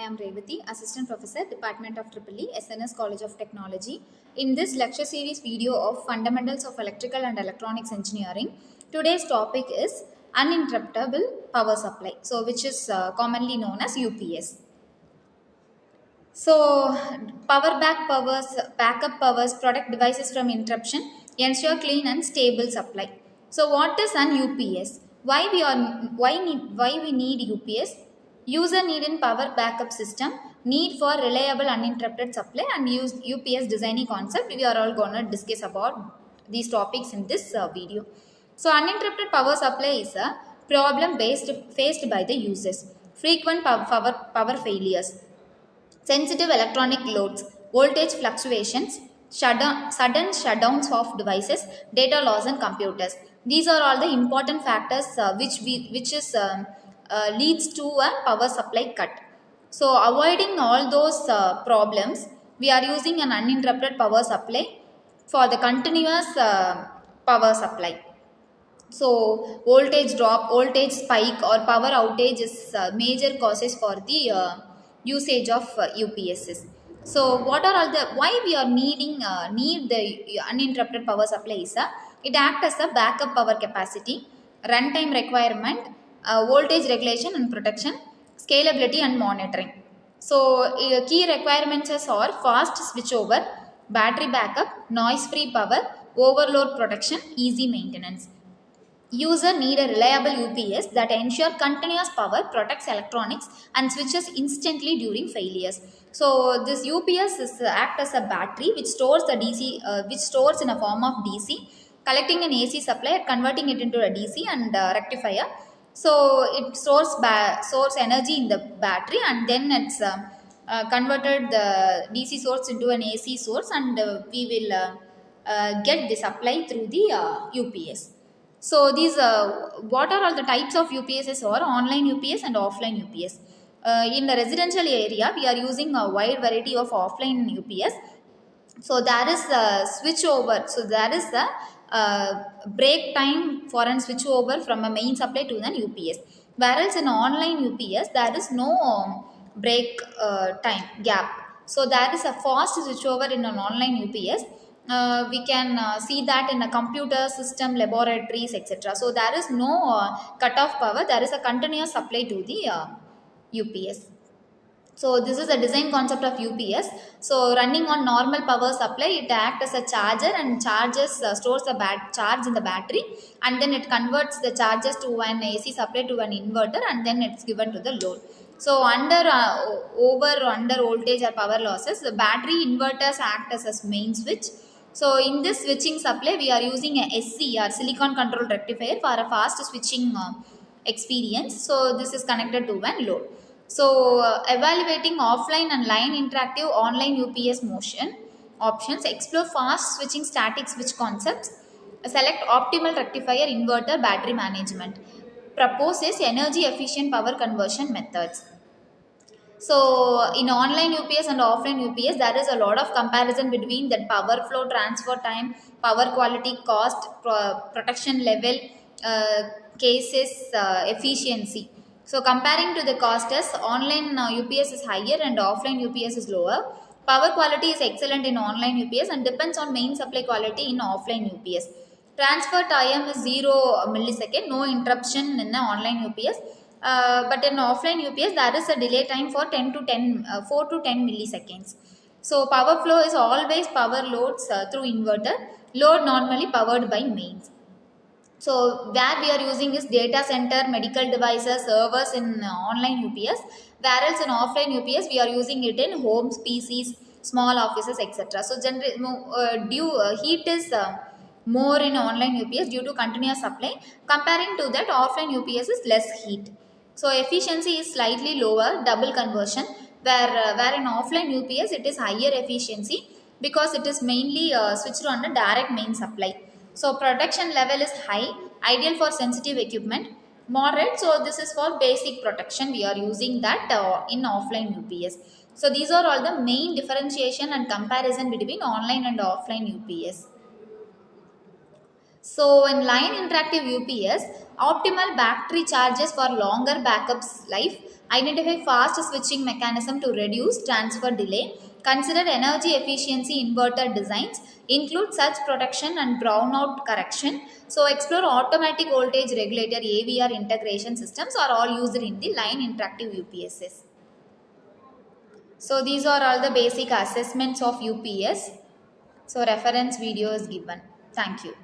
I am Revati, Assistant Professor, Department of EEE, SNS College of Technology. In this lecture series video of Fundamentals of Electrical and Electronics Engineering, today's topic is Uninterruptible Power Supply, so which is commonly known as UPS. So, backup powers protect devices from interruption, ensure clean and stable supply. So, what is an UPS? Why we need UPS? User need in power backup system, need for reliable uninterrupted supply, and use UPS designing concept. We are all gonna discuss about these topics in this video. So, uninterrupted power supply is a problem faced by the users. Frequent power failures, sensitive electronic loads, voltage fluctuations, sudden shutdowns of devices, data loss in computers. These are all the important factors which leads to a power supply cut. So, avoiding all those problems, we are using an uninterrupted power supply for the continuous power supply. So, voltage drop, voltage spike or power outage is major causes for the usage of UPSs. So, what are all the, why we are need the uninterrupted power supply is it acts as a backup power capacity, runtime requirement, voltage regulation and protection, scalability and monitoring. So, key requirements are fast switchover, battery backup, noise-free power, overload protection, easy maintenance. User need a reliable UPS that ensure continuous power, protects electronics and switches instantly during failures. So this UPS is act as a battery which stores the DC, which stores in a form of DC, collecting an AC supply, converting it into a DC and rectifier. So it stores energy in the battery and then it's converted the DC source into an AC source and we will get the supply through the UPS. So these what are all the types of UPSs or online UPS and offline UPS. In the residential area, we are using a wide variety of offline UPS. So there is a switch over. So there is a break time for a switch over from a main supply to an UPS. Whereas in online UPS, there is no break time gap. So there is a fast switch over in an online UPS. We can see that in a computer system, laboratories, etc. So there is no cut-off power. There is a continuous supply to the UPS. So this is the design concept of UPS. So running on normal power supply, it acts as a charger and stores the charge in the battery, and then it converts the charges to an AC supply to an inverter, and then it's given to the load. So under voltage or power losses, the battery inverters act as a main switch. So in this switching supply, we are using a SC or silicon control rectifier for a fast switching experience. So this is connected to one load. So evaluating offline and line interactive online UPS motion options, explore fast switching static switch concepts, select optimal rectifier inverter battery management, proposes energy efficient power conversion methods. So in online UPS and offline UPS, there is a lot of comparison between the power flow, transfer time, power quality, cost, protection level, cases, efficiency. So comparing to the cost as online UPS is higher and offline UPS is lower. Power quality is excellent in online UPS and depends on main supply quality in offline UPS. Transfer time is 0 millisecond, no interruption in the online UPS. But in offline UPS, there is a delay time for 4 to 10 milliseconds. So power flow is always power loads through inverter, load normally powered by mains. So where we are using is data center, medical devices, servers in online UPS, whereas in offline UPS, we are using it in homes, PCs, small offices, etc. So heat is more in online UPS due to continuous supply. Comparing to that, offline UPS is less heat. So efficiency is slightly lower, double conversion, where in offline UPS it is higher efficiency because it is mainly switched on a direct main supply. So protection level is high, ideal for sensitive equipment, moderate. So this is for basic protection. We are using that in offline UPS. So these are all the main differentiation and comparison between online and offline UPS. So in line interactive UPS, optimal battery charges for longer backups life, Identify fast switching mechanism to reduce transfer delay. Consider energy efficiency inverter designs. Include surge protection and brownout correction. So explore automatic voltage regulator AVR integration systems are all used in the line interactive UPSs. So these are all the basic assessments of UPS. So reference video is given. Thank you.